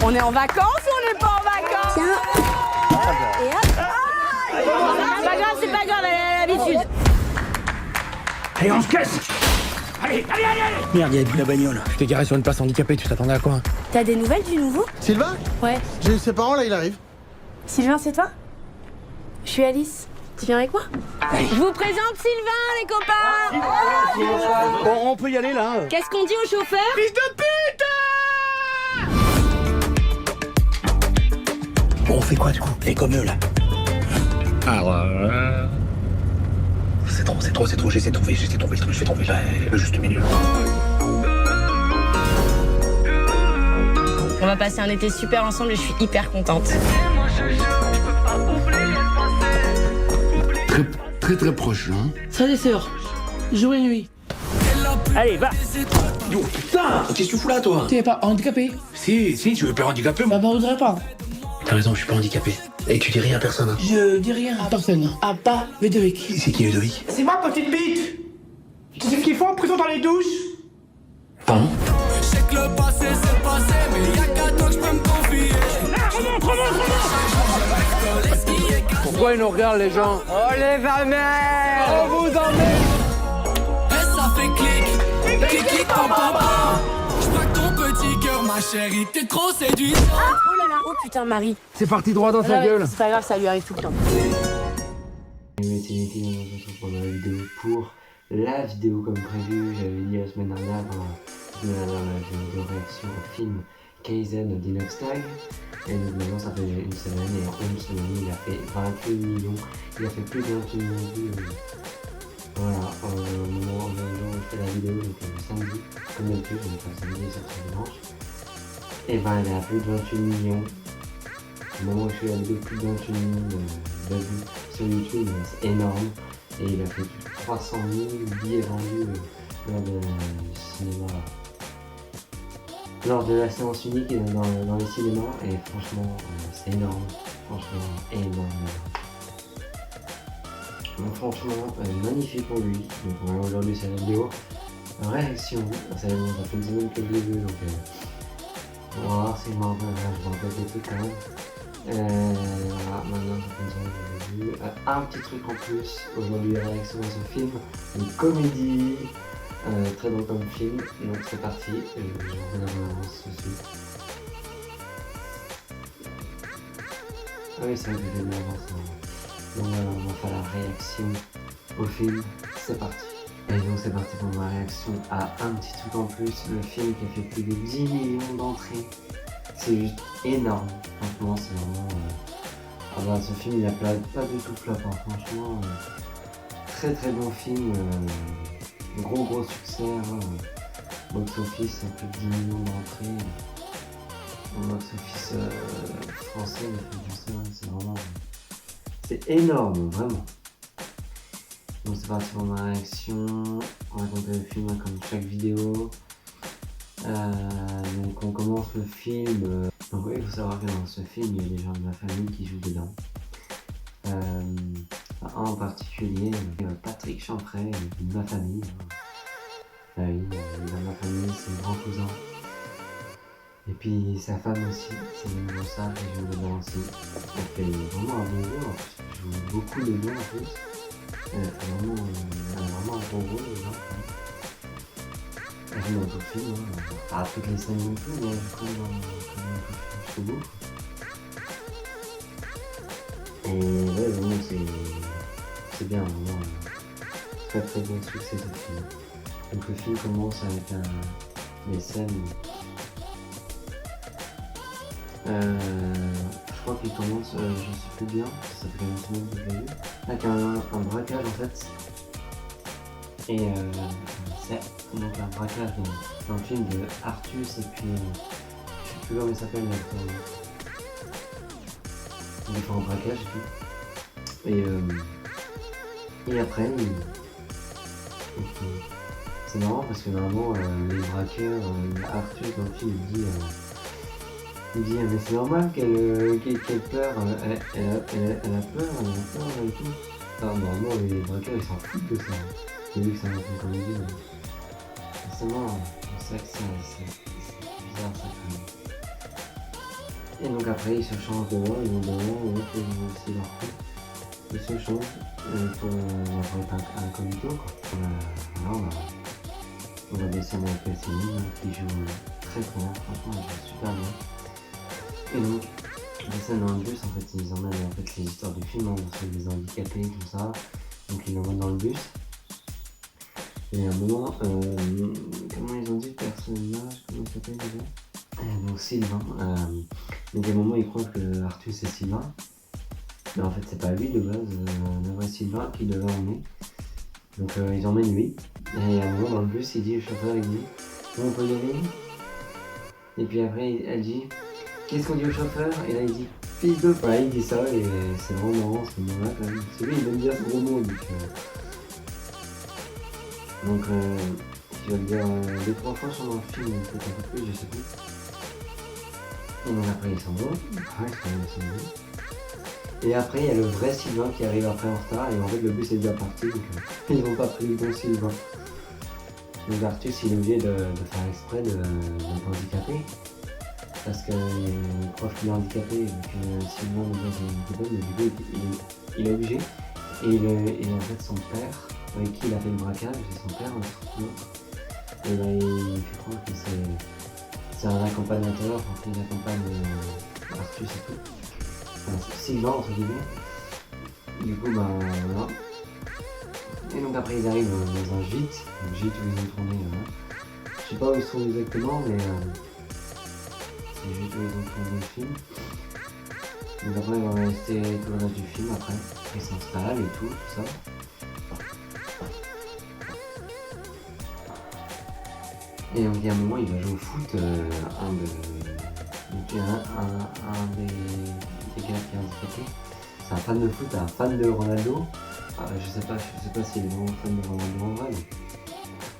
On est en vacances ou on n'est pas en vacances? Tiens. Et hop. C'est pas grave, elle a l'habitude. Allez, on se casse. Allez. Merde, il y avait plus la bagnole. Je t'ai garé sur une place handicapée, tu t'attendais à quoi? T'as des nouvelles du nouveau? Sylvain? Ouais. J'ai eu ses parents, là, il arrive. Sylvain, c'est toi? Je suis Alice. Tu viens avec moi? Je vous présente Sylvain, les copains. On peut y aller là. Qu'est-ce qu'on dit au chauffeur? Fils de pute! Bon, on fait quoi du coup? Fais comme eux là. Alors, C'est trop, j'essaie de trouver le truc, je vais trouver le juste milieu. On va passer un été super ensemble et je suis hyper contente. Très proche, hein. Frères et sœurs, jour et nuit. Allez, va. Yo, putain, qu'est-ce que tu fous là toi? Tu n'es pas handicapé? Si, tu veux pas handicapé moi? Bah, voudrais pas. T'as raison, je suis pas handicapé. Et tu dis rien à personne. Hein. Je dis rien à personne. À part Ludovic. C'est qui Ludovic? C'est ma petite bite. Tu sais ce qu'ils font en prison dans les douches? Pardon? Je sais que le passé c'est passé, mais y'a qu'à toi que je peux me confier. pourquoi ils nous regardent les gens? Oh les valmères! On vous emmène! Et ça fait clic, clic, clic, pam, pam, pam. J'crois que ton petit cœur, ma chérie, t'es trop séduisant. Oh là là, oh putain, Marie. C'est parti droit dans sa gueule. C'est pas grave, ça lui arrive tout le temps. C'est Nicky, on se retrouve pour la vidéo pour la vidéo comme prévu. J'avais dit la semaine dernière, la vidéo réaction au film Kaizen d'Inox Tag. Et donc maintenant ça fait une semaine et en une semaine il a fait 28 millions. Il a fait plus de 28 millions de vues. Voilà, au moment où je fais la vidéo, donc le samedi, comme d'habitude, je vais faire samedi et sortir dimanche. Et ben il a plus de 28 millions. Au moment où je fais la vidéo, plus de 28 millions de vues sur YouTube, c'est énorme. Et il a fait plus de 300 000 billets vendus lors du cinéma. Lors de la séance unique dans les cinémas. Et franchement, c'est énorme. Franchement, énorme. Donc franchement, magnifique pour lui. Donc voilà, aujourd'hui c'est la vidéo réaction. Ça fait une semaine que je l'ai vu, donc on va voir si je m'en rappelle des trucs quand même. Voilà, maintenant ça fait une semaine que je l'ai vu. Un petit truc en plus, aujourd'hui réaction à ce film, une comédie, très drôle comme film. Donc c'est parti, je vous reviens en avance tout de suite. Ah oui, c'est vrai que j'ai mis avant ça. Donc voilà, on va faire la réaction au film, c'est parti. Et donc c'est parti pour ma réaction à un petit truc en plus, le film qui a fait plus de 10 millions d'entrées. C'est juste énorme, franchement c'est vraiment... Ah bah ce film il a pas du tout flop, hein. Franchement, très bon film, gros succès, hein. Box office, plus de 10 millions d'entrées. Le box office français, c'est vraiment... C'est énorme, vraiment. Donc c'est parti pour ma réaction. On va raconter le film comme chaque vidéo. Donc on commence le film. Donc oui, il faut savoir que dans ce film, il y a des gens de ma famille qui jouent dedans. En particulier, Patrick Champray, de ma famille. Oui, dans ma famille, c'est mon grand cousin. Et puis sa femme aussi, c'est une Rossa qui joue dedans aussi. Elle fait vraiment un bon rôle, en plus. Elle joue beaucoup dedans en plus. Elle fait vraiment un bon rôle dedans. Elle joue dans tout le film, hein. Pas toutes les scènes non plus, mais elle joue comme dans tout le film jusqu'au bout. Et ouais, vraiment c'est bien, vraiment très bon succès ce film. Donc le film commence avec des scènes. Je crois qu'il commence, je sais plus bien, ça fait une semaine que je l'ai vu, avec un braquage en fait. Et c'est donc un braquage dans le film de Artus et puis je sais plus comment il s'appelle l'acteur. Il fait un braquage et tout. Et après, c'est marrant parce que normalement les braqueurs, Artus dans le film il dit mais c'est normal qu'elle pleure, elle a peur et tout. Alors, normalement les braqueurs ils s'en foutent de ça. C'est vu que c'est un film comédie. Forcément, c'est vrai que c'est bizarre ça quand même. Et donc après ils se changent dehors, ils vont dehors, et ils vont aussi leur coup. Ils se changent pour être incognito quoi. Voilà, on va descendre avec Céline qui joue très bien, franchement elle joue super bien. Et donc, les scènes dans le bus, en fait, ils emmènent en fait, les histoires du film, hein, sur les handicapés, tout ça. Donc ils l'emmènent dans le bus. Et à un moment, comment ils ont dit le personnage, comment il s'appelle déjà donc Sylvain. Donc à un moment, ils croient que Arthus c'est Sylvain. Mais en fait, c'est pas lui de base, le vrai Sylvain qui devait emmener. Donc ils emmènent lui. Et à un moment, dans le bus, il dit, le chauffeur, il dit, on peut y aller. Et puis après, elle dit, qu'est-ce qu'on dit au chauffeur? Et là, il dit, fils de... Voilà, il dit ça, et c'est vraiment marrant ce moment-là quand même. C'est lui, il aime bien ce gros mot, donc je vais le dire 2-3 fois sur le film, peut-être un peu plus, je sais plus. Et donc après, ils s'en vont. Ouais, ils s'en vont. Et après, il y a le vrai Sylvain qui arrive après en retard, et en fait, le bus est déjà parti, donc ils n'ont pas pris le bon Sylvain. Donc Arthus, il est obligé de faire exprès d'être handicapé. Parce que le prof qui est handicapé, et que Sylvain est handicapé, mais du coup il est obligé. Et en fait son père, avec qui il a fait le braquage, c'est son père, l'autre. Et ben il fait croire que c'est un accompagnateur, en fait il accompagne Arthus et tout. Enfin, Sylvain entre guillemets. Du coup ben voilà. Et donc après ils arrivent dans un gîte, où ils ont tourné. Je sais pas où ils sont exactement, mais c'est juste où ils ont tourné le film. Donc après ils vont rester tout le reste du film après. Ils s'installent et tout ça. Et donc il y a un moment il va jouer au foot, un des gars qui est handicapé. C'est un fan de foot, un fan de Ronaldo. Je sais pas s'il est vraiment fan de Ronaldo en vrai, mais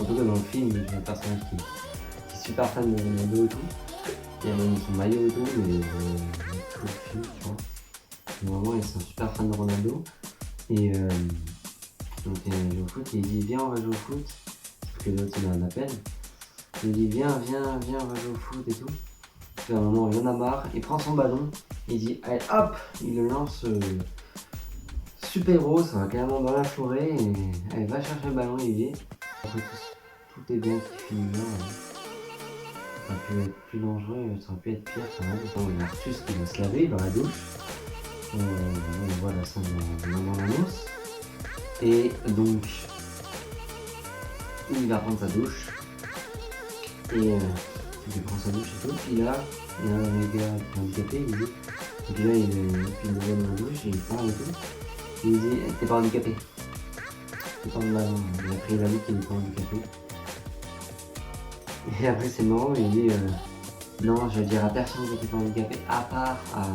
en tout cas dans le film, il y a un personnage qui est super fan de Ronaldo et tout. Il y a même son maillot et tout, mais tout le film, je crois. Et vraiment, ils sont super fans de Ronaldo. Et donc il joue au foot, et il dit viens on va jouer au foot. Sauf que l'autre il a un appel. Il dit viens on va jouer au foot et tout. Puis à un moment il en a marre, il prend son ballon, il dit allez hop, il le lance super haut, ça va carrément dans la forêt et elle va chercher le ballon et il est. Après tout est bien qui finit bien. Ça aurait pu être plus dangereux, ça aurait pu être pire quand même. Bon, il y a Arthus qui va se laver dans la douche. On voit la scène dans l'annonce. Et donc il va prendre sa douche. Et il prend sa douche et tout. Puis là, il y a un gars qui est handicapé, il dit. Et puis là, il le voit dans la douche et il parle et tout. Et il dit t'es pas handicapé. Il parle de la main. Il a pris la vie qu'il est pas handicapé. Et après c'est marrant, il dit non, je vais dire à personne que t'es pas handicapé, à part à...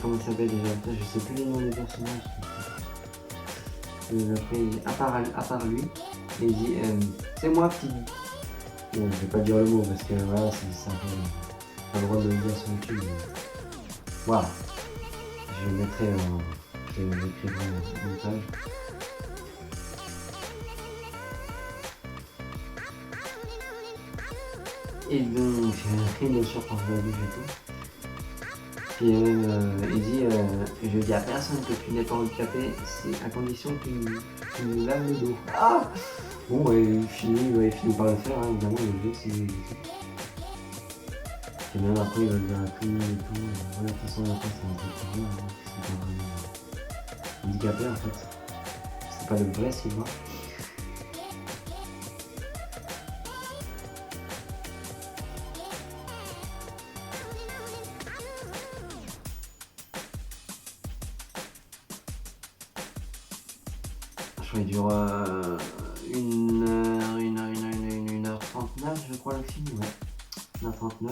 comment il s'appelle déjà? Je sais plus les noms des personnages. Après il dit à part lui, et il dit c'est moi petit. Bon, je vais pas dire le mot parce que voilà, c'est un peu... pas le droit de le dire sur YouTube. Mais... voilà. Je le mettrai je l'écrirai en montage. Et donc, bien sûr, quand je la douche et tout. Puis il dit je dis à personne que tu n'es pas handicapé, c'est à condition que tu nous laves le dos. Ah bon, il finit par le faire, hein, évidemment, le dos, c'est... Et même après, il va le dire à tout le monde et tout. Ouais, de toute façon, après, c'est un peu plus bien, hein, qui sont pas vraiment handicapés, en fait. C'est pas le vrai Sylvain. Il dure 1h39 je crois le film, ouais. 1h39.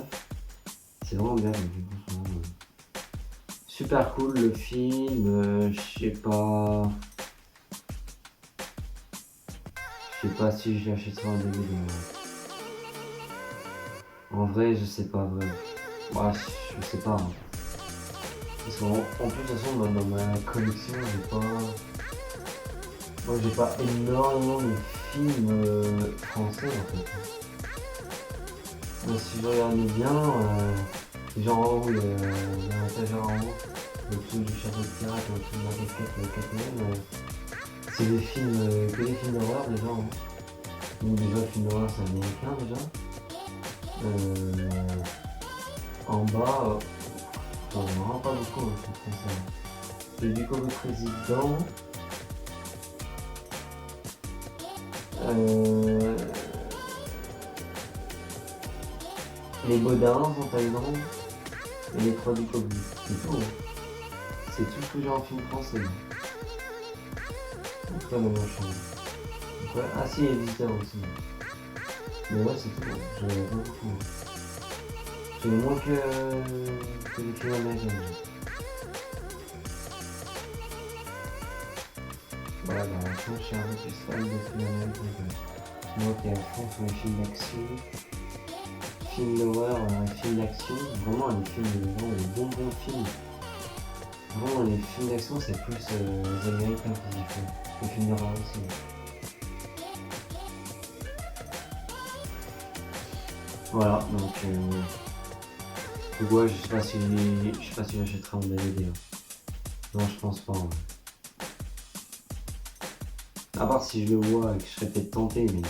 C'est vraiment bien, super cool le film, je sais pas si je l'achèterai en DVD. En vrai je sais pas vrai. Ouais, je sais pas. Hein. Parce qu'en plus de toute façon dans ma collection j'ai pas énormément de films français en fait. Mais si je regardais bien, Genre en haut, dans l'étagère en haut, au-dessous du château de pirate, au-dessous de la casquette Catherine, c'est des films, que des films d'horreur déjà. Hein. Donc déjà, le film d'horreur c'est américain déjà. En bas, on n'en rend pas beaucoup en film français. J'ai du Comme Président. Les Baudins en Thaïlande et les Trois du Covid. C'est tout. Hein. C'est tout ce que j'ai en film français. En tout cas, dans mon champ. Donc, ouais. Ah si, il y a les Visiteurs aussi. Mais ouais, c'est tout. J'en ai pas beaucoup. J'en ai moins que les films américains. Voilà, bah, à fond, je suis un peu plus fan de films américains. Moi qui est à fond sur les films d'action, films d'horreur, films d'action, vraiment les films, vraiment les bons films. Vraiment les films d'action c'est plus les américains qui y font, les films d'horreur aussi. Voilà, donc ouais, je sais pas si j'achèterai en DVD. Hein. Non, je pense pas. Hein. À part si je le vois et que je serais peut-être tenté, mais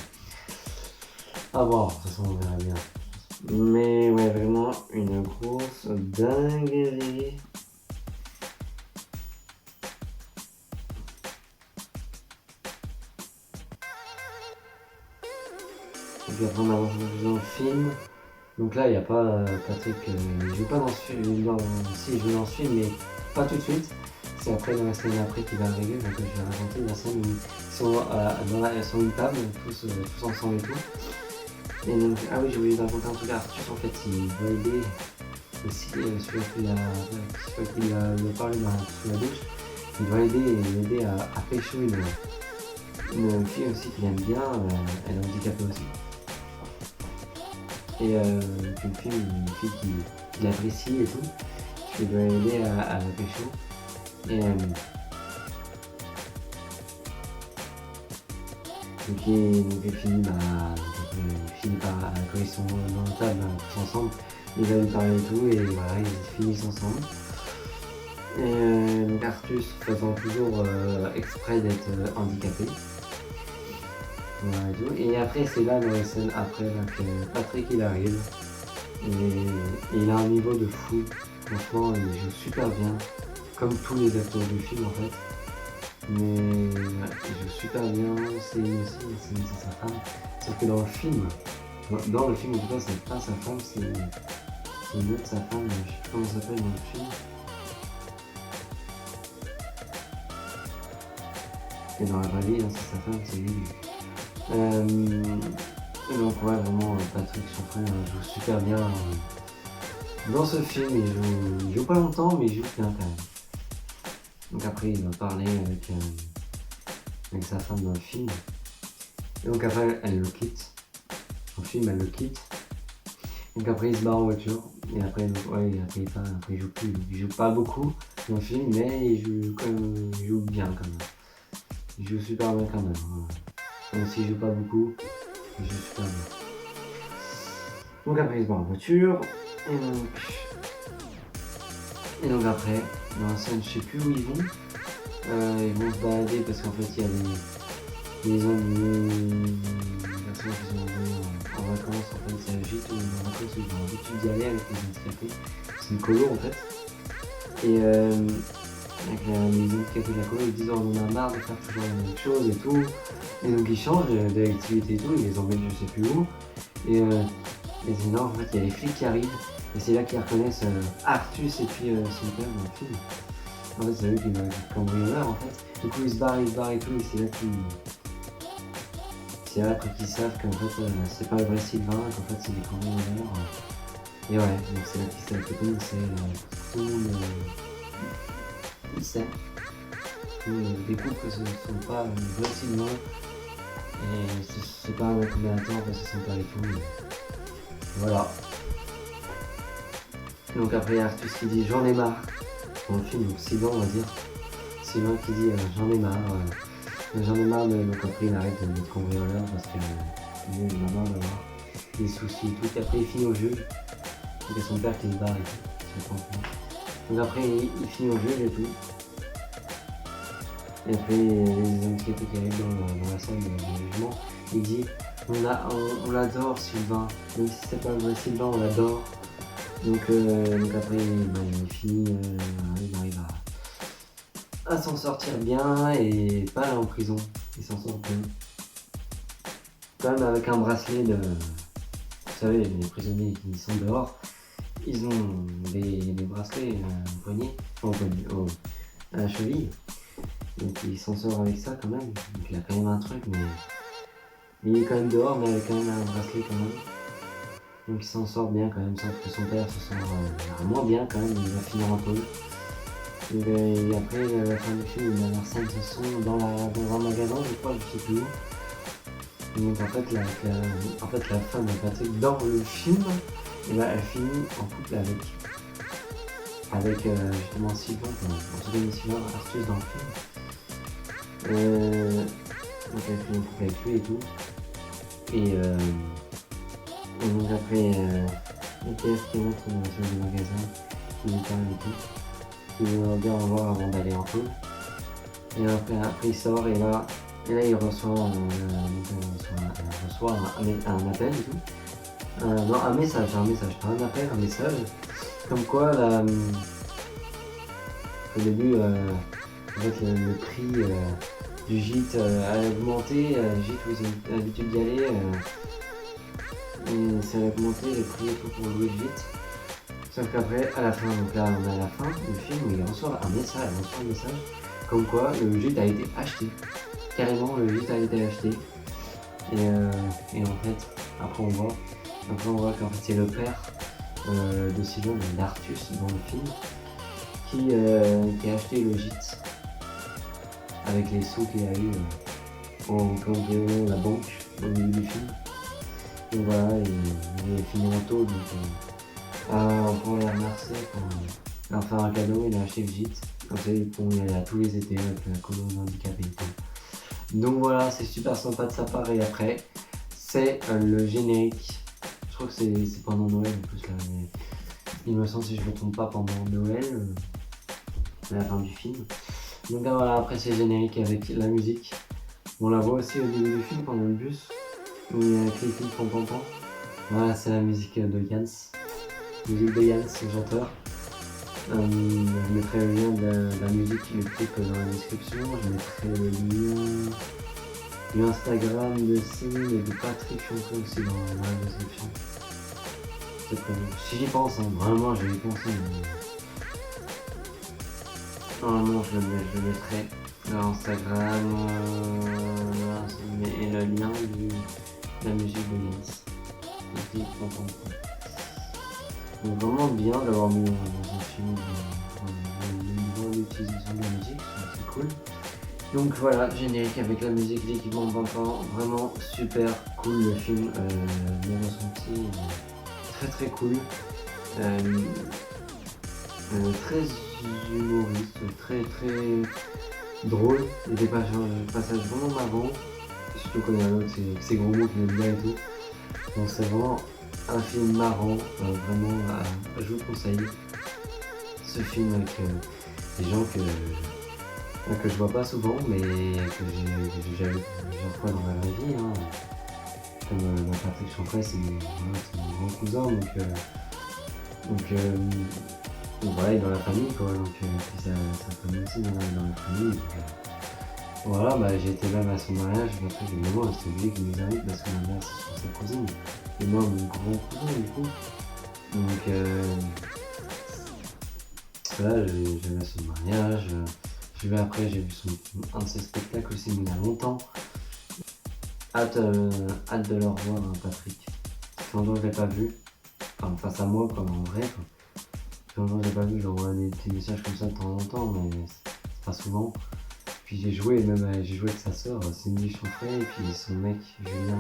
à voir, de toute façon on verra bien. Mais ouais, vraiment une grosse dinguerie. Et puis après on avance dans le film. Donc là il n'y a pas Patrick, il joue pas dans ce film, si il joue dans ce film mais pas tout de suite. C'est après dans la scène après qu'il va arriver, donc je vais raconter la scène où ils sont sur une table, tous ensemble et tout. Et donc, ah oui, j'ai oublié de raconter un truc à Arthus, en fait, il va aider aussi, celui-là qui a parlé sous la douche, il va aider à pécho une fille aussi qu'il aime bien, elle est handicapée aussi. Et une fille qu'il apprécie et tout, il doit aider à la pécho. Et donc il finit par, quand ils sont dans la table tous ensemble, il va lui parler et tout, et voilà, ils finissent ensemble. Et donc Arthus faisant toujours exprès d'être handicapé. Voilà et tout. Et après c'est là dans la scène après là, que Patrick il arrive. Et il a un niveau de fou. Franchement il joue super bien. Comme tous les acteurs du film en fait. Mais il joue super bien, c'est sa femme. Sauf que dans le film en tout cas c'est pas sa femme, c'est une autre sa femme, je sais plus comment ça s'appelle dans le film. Et dans la vraie vie, c'est sa femme, c'est lui. Et donc ouais, vraiment Patrick, son frère, joue super bien. Dans ce film, il joue pas longtemps, mais il joue bien quand même. Donc après, il va parler avec sa femme dans le film. Et donc après, elle le quitte. Dans le film, elle le quitte. Donc après, il se barre en voiture. Et après, donc, ouais, après il joue plus. Il joue pas beaucoup dans le film, mais il joue bien quand même. Il joue super bien quand même. Ouais. Même s'il joue pas beaucoup, il joue super bien. Donc après, il se barre en voiture. Et donc après, dans la scène, je sais plus où ils vont. Ils vont se balader parce qu'en fait, il y a des personnes qui sont en vacances. En fait, c'est un gîte ou en vacances où ils ont l'habitude d'y aller avec les handicapés. C'est une colo en fait. Et avec les handicapés de la colo, ils disent oh, on en a marre de faire toujours la même chose et tout. Et donc ils changent d'activité et tout, ils les emmènent je sais plus où. Et c'est non, en fait, il y a les flics qui arrivent. Et c'est là qu'ils reconnaissent Arthus et puis son père dans le film. En fait, c'est eux qui sont cambrioleurs en fait. Du coup, ils se barrent et tout, et c'est là qu'ils savent qu'en fait, c'est pas le vrai Sylvain, qu'en fait, c'est des cambrioleurs. Et ouais, donc c'est là qu'ils savent que tout le monde sait, tout le monde il sait. Tout le monde découvre que ce ne sont pas le vrai Sylvain. Et c'est pas un accommodateur parce que c'est pas et tout. Voilà. Donc après Arthus qui dit j'en ai marre. Dans le film, donc Sylvain on va dire. Sylvain qui dit j'en ai marre de donc après il arrête d'être cambrioleur parce que il a marre d'avoir des soucis et tout. Et après il finit au juge. Donc, il y a son père qui se barre et tout. Donc après, il finit au jeu et tout. Et après, les handicapés qui arrivent dans la salle de jugement, il dit on l'adore Sylvain, même si c'est pas un vrai Sylvain, on l'adore. Donc après, il finit, il arrive à s'en sortir bien et pas aller en prison. Il s'en sort bien. Quand même avec un bracelet de... Vous savez, les prisonniers qui sont dehors, ils ont des bracelets au poignet, à la cheville. Donc il s'en sort avec ça quand même. Donc il a quand même un truc, mais il est quand même dehors, mais avec quand même un bracelet quand même. Donc il s'en sort bien quand même, sauf que son père se sort moins bien quand même, il va finir en taule. Et après, à la fin du film, la dernière scène, ce sont dans un magasin, je crois, je sais plus où. Donc en fait, la femme de Patrick dans le film, et ben, elle finit en couple avec justement Sylvain, en tout cas Sylvain, Arthus dans le film. Donc elle finit en couple avec lui et tout. Et donc après, le TF qui rentre dans le magasin, qui lui parle et tout. Il veut bien en voir avant d'aller en taule. Et après il sort et là il reçoit un appel et tout. Non, un message, pas un appel, un message. Comme quoi au début en fait, le prix du gîte a augmenté, le gîte où ils ont l'habitude d'y aller, et ça a augmenté le prix et tout pour louer le gîte. Sauf qu'après, à la fin, donc là on est à la fin du film où il reçoit un message, comme quoi le gîte a été acheté. Carrément, le gîte a été acheté. Et en fait, après on voit qu'en fait c'est le père de Sylvain, d'Arthus dans le film, qui a acheté le gîte avec les sous qu'il a eu en cambriant la banque au début du film. Donc voilà, il est fini en taule. Pour les remercier, pour leur faire un cadeau, il a acheté le gîte. Comme ça, ils pourront y aller à tous les étés avec la colonie handicapée. Donc voilà, c'est super sympa de sa part. Et après, c'est le générique. Je crois que c'est pendant Noël en plus là. Mais il me semble, si je ne me trompe pas, pendant Noël, à la fin du film. Donc là, voilà, après c'est le générique avec la musique. On la voit aussi au début du film pendant le bus, où il y a les filles qu'on entend. Voilà, c'est la musique de Jans. Musique de Jans, le chanteur. Je mettrai le lien de la musique, le clip dans la description. Je mettrai le lien du Instagram de Céline et de Patrick Chanson aussi dans la description. C'est prévu. Si j'y pense, hein, vraiment j'y ai pensé. Normalement je le mettrai dans Instagram et le lien de la musique de Jans. Donc vraiment bien d'avoir mis dans un film une bonne utilisation de la musique, c'est cool. Donc voilà, générique avec la musique, l'équipement de 20 ans, vraiment super cool le film, bien ressenti, très cool, très humoriste, très drôle, il y a des passages vraiment marrants, surtout quand il y a l'autre, c'est gros mots qu'il aime bien et tout, donc c'est vraiment un film marrant, vraiment, je vous conseille ce film avec des gens que je vois pas souvent, mais que j'ai vu plusieurs fois dans ma vraie vie, hein. Comme Patrick Chanfray, c'est mon grand cousin, donc voilà, il est dans la famille, quoi, donc puis sa famille aussi dans la famille. Donc, voilà, bah, j'ai été même à son mariage, après j'ai dit moi, c'est obligé qu'il nous invite parce que ma mère c'est sur sa cousine, et moi mon grand cousin du coup. Donc voilà, j'ai vu à son mariage, après j'ai vu un de ses spectacles aussi, mais il y a longtemps. Hâte de le revoir, hein, Patrick. Longtemps je l'ai pas vu, enfin face à moi comme en vrai. Longtemps je l'ai pas vu, j'envoie des petits messages comme ça de temps en temps, mais c'est pas souvent. Puis j'ai joué avec sa sœur, Cindy Chanfray, et puis son mec, Julien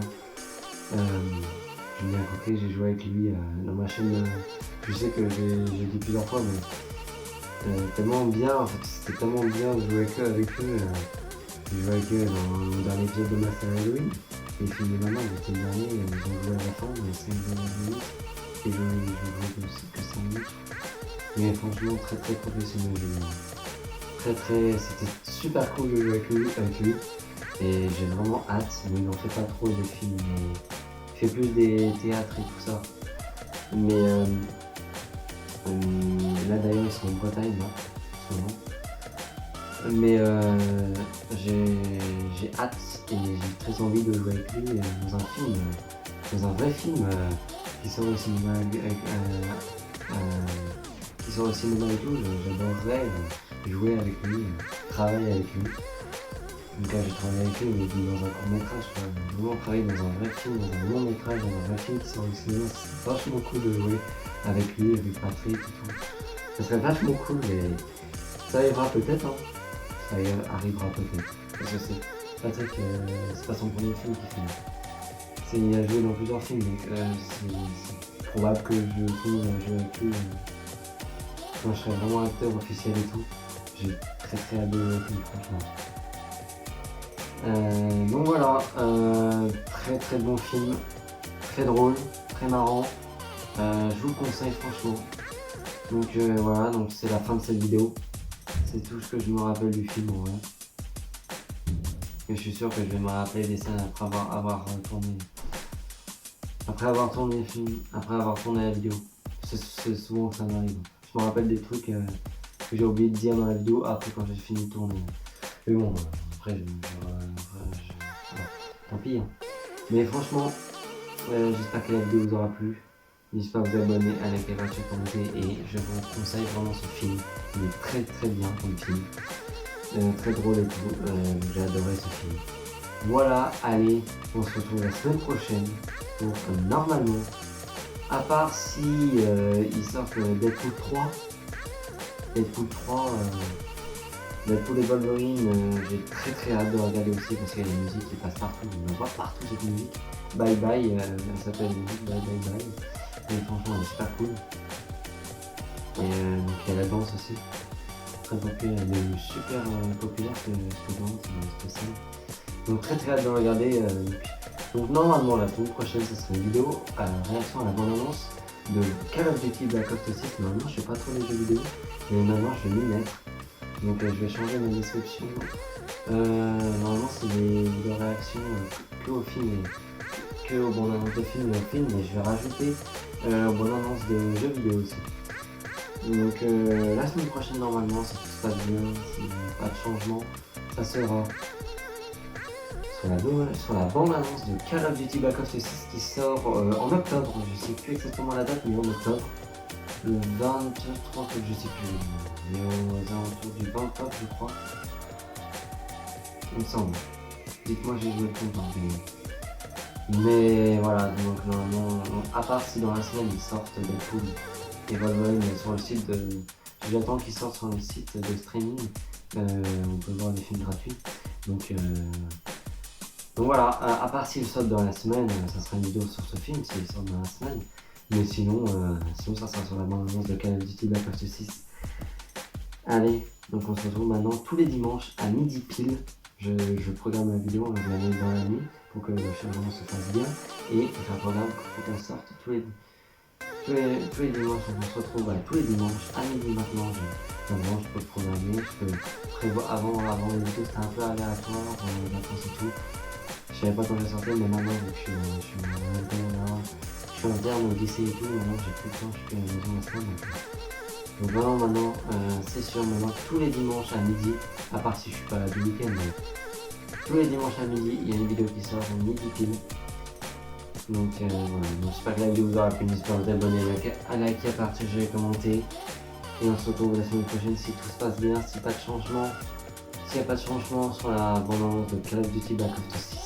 Coquet, j'ai joué avec lui dans ma chaîne. Je sais que j'ai dit plusieurs fois, mais tellement bien, en fait, c'était tellement bien de jouer avec eux. J'ai joué avec eux dans le dernier épisode de Master Halloween. Et puis maintenant, c'était le dernier, ils ont joué à la fin, dans les 5 dernières minutes. que je jouais aussi que 5 minutes. Mais franchement, très très professionnel. C'était super cool de jouer avec lui. Et j'ai vraiment hâte. Mais il n'en fait pas trop des films. Il fait plus des théâtres et tout ça. Mais là d'ailleurs, ils sont en Bretagne, là, en ce moment. Mais j'ai hâte et j'ai très envie de jouer avec lui dans un vrai film qui sort au cinéma et tout. J'adorerais jouer avec lui, travailler avec lui. Donc là, j'ai travaillé avec lui dans un court métrage, vraiment travailler dans un vrai film, dans un long métrage, dans un vrai film qui sort au cinéma. C'est vachement cool de jouer avec lui, avec Patrick et tout. Ça serait vachement cool, mais ça arrivera peut-être, hein. Ça arrivera peut-être. Parce que Patrick, c'est pas son premier film qu'il fait. Il a joué dans plusieurs films, donc c'est probable que je tourne à jouer avec lui quand je serai vraiment acteur officiel et tout. J'ai très hâte de jouer avec lui, franchement. Donc voilà, très bon film, très drôle, très marrant. Je vous le conseille franchement. Donc voilà, donc c'est la fin de cette vidéo. C'est tout ce que je me rappelle du film en vrai. Et je suis sûr que je vais me rappeler des scènes après avoir tourné le film, après avoir tourné la vidéo. C'est souvent que ça m'arrive. Je me rappelle des trucs que j'ai oublié de dire dans la vidéo après quand j'ai fini de tourner. Mais bon, après tant pis. Hein. Mais franchement, j'espère que la vidéo vous aura plu. N'hésitez pas à vous abonner, à liker, à commenter et je vous conseille vraiment ce film. Il est très bien comme film. Très drôle et tout. J'ai adoré ce film. Voilà, allez, on se retrouve la semaine prochaine pour normalement, à part si ils sortent Deadpool 3. Deadpool et Wolverine, j'ai très hâte de regarder aussi parce qu'il y a des musiques qui passent partout. On la voit partout cette musique. Bye Bye, elle s'appelle musique Bye Bye. Et franchement, elle est super cool. Et donc il y a la danse aussi. Très populaire, elle est super populaire cette danse, cette scène. Donc très hâte de regarder. Donc normalement la semaine prochaine, ce sera une vidéo réaction à la bande-annonce de Call of Duty Black Ops 6. Normalement, je fais pas trop les jeux vidéo, mais maintenant je vais m'y mettre. Donc je vais changer ma description. Normalement, c'est des vidéos réaction que au film et que aux bandes annonces de film et au film, mais je vais rajouter aux bandes annonces de jeux vidéo aussi. Donc la semaine prochaine, normalement, si tout se passe bien, s'il n'y a pas de changement, ça sera sur la bande-annonce de Call of Duty Black Ops 6 qui sort en octobre. Je sais plus exactement la date, mais en octobre. Le 23, je sais plus, mais aux alentours du 20 octobre, je crois. Il me semble. Dites-moi, j'ai joué le compte. Mais voilà, donc normalement, à part si dans la semaine ils sortent Deadpool et Wolverine sur le site de... J'attends qu'ils sortent sur le site de streaming. On peut voir des films gratuits. Donc voilà, à part s'ils sortent dans la semaine, ça sera une vidéo sur ce film s'ils sortent dans la semaine. Mais sinon ça sera sur la bande-annonce de Call of Duty Black Ops 6. Allez, donc on se retrouve maintenant tous les dimanches à midi pile. Je programme la vidéo, je la mets dans la nuit pour que le chargement se fasse bien. Et je programme pour qu'elle sorte tous les dimanches. On se retrouve tous les dimanches à midi maintenant. Maintenant je peux programmer, je peux prévoir avant les vidéos c'était un peu aléatoire, les vacances et tout. Je savais pas quand je sortais, mais maintenant je suis en terme au lycée et tout, maintenant j'ai plus le temps, je suis à la maison la semaine. Donc maintenant c'est sûr, maintenant tous les dimanches à midi, à part si je suis pas là du week-end, mais tous les dimanches à midi, il y a une vidéo qui sort en midi pile. Donc voilà, j'espère que la vidéo vous aura plu, n'hésitez pas à vous abonner, à liker, à partager, à commenter. Et on se retrouve la semaine prochaine si tout se passe bien, s'il n'y a pas de changement sur la bande-annonce de Call of Duty Black Ops 6.